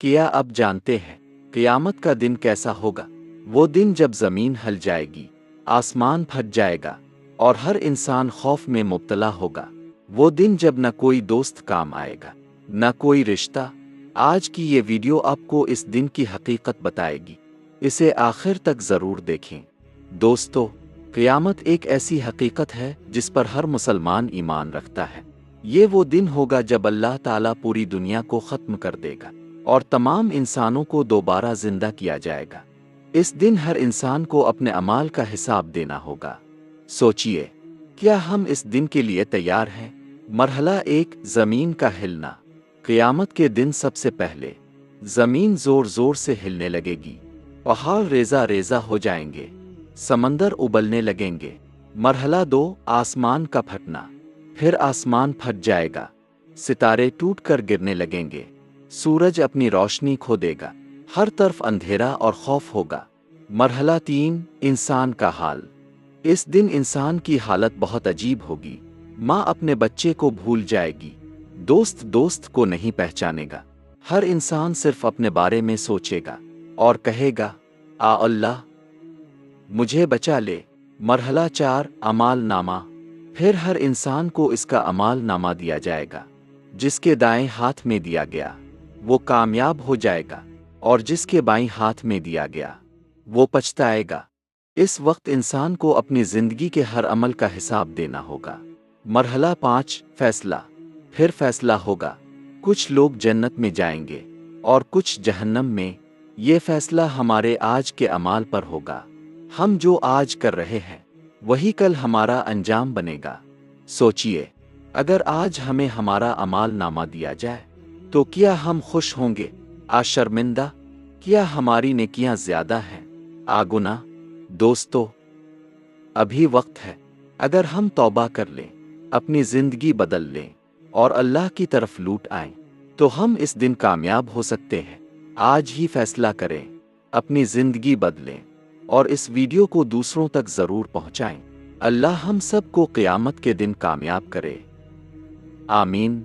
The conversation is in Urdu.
کیا اب جانتے ہیں قیامت کا دن کیسا ہوگا؟ وہ دن جب زمین ہل جائے گی، آسمان پھٹ جائے گا اور ہر انسان خوف میں مبتلا ہوگا۔ وہ دن جب نہ کوئی دوست کام آئے گا، نہ کوئی رشتہ۔ آج کی یہ ویڈیو آپ کو اس دن کی حقیقت بتائے گی، اسے آخر تک ضرور دیکھیں۔ دوستو، قیامت ایک ایسی حقیقت ہے جس پر ہر مسلمان ایمان رکھتا ہے۔ یہ وہ دن ہوگا جب اللہ تعالیٰ پوری دنیا کو ختم کر دے گا اور تمام انسانوں کو دوبارہ زندہ کیا جائے گا۔ اس دن ہر انسان کو اپنے اعمال کا حساب دینا ہوگا۔ سوچئے، کیا ہم اس دن کے لیے تیار ہیں؟ مرحلہ 1، زمین کا ہلنا۔ قیامت کے دن سب سے پہلے زمین زور زور سے ہلنے لگے گی، پہاڑ ریزہ ریزہ ہو جائیں گے، سمندر ابلنے لگیں گے۔ مرحلہ 2، آسمان کا پھٹنا۔ پھر آسمان پھٹ جائے گا، ستارے ٹوٹ کر گرنے لگیں گے، سورج اپنی روشنی کھو دے گا، ہر طرف اندھیرا اور خوف ہوگا۔ مرحلہ 3، انسان کا حال۔ اس دن انسان کی حالت بہت عجیب ہوگی۔ ماں اپنے بچے کو بھول جائے گی، دوست دوست کو نہیں پہچانے گا، ہر انسان صرف اپنے بارے میں سوچے گا اور کہے گا، آ اللہ مجھے بچا لے۔ مرحلہ 4، اعمال نامہ۔ پھر ہر انسان کو اس کا اعمال نامہ دیا جائے گا۔ جس کے دائیں ہاتھ میں دیا گیا وہ کامیاب ہو جائے گا، اور جس کے بائیں ہاتھ میں دیا گیا وہ پچھتائے گا۔ اس وقت انسان کو اپنی زندگی کے ہر عمل کا حساب دینا ہوگا۔ مرحلہ 5، فیصلہ۔ پھر فیصلہ ہوگا، کچھ لوگ جنت میں جائیں گے اور کچھ جہنم میں۔ یہ فیصلہ ہمارے آج کے اعمال پر ہوگا۔ ہم جو آج کر رہے ہیں وہی کل ہمارا انجام بنے گا۔ سوچئے، اگر آج ہمیں ہمارا اعمال نامہ دیا جائے تو کیا ہم خوش ہوں گے؟ شرمندہ؟ کیا ہماری نیکیاں زیادہ ہیں گناہ؟ دوستو، ابھی وقت ہے۔ اگر ہم توبہ کر لیں، اپنی زندگی بدل لیں اور اللہ کی طرف لوٹ آئیں تو ہم اس دن کامیاب ہو سکتے ہیں۔ آج ہی فیصلہ کریں، اپنی زندگی بدلیں اور اس ویڈیو کو دوسروں تک ضرور پہنچائیں۔ اللہ ہم سب کو قیامت کے دن کامیاب کرے۔ آمین۔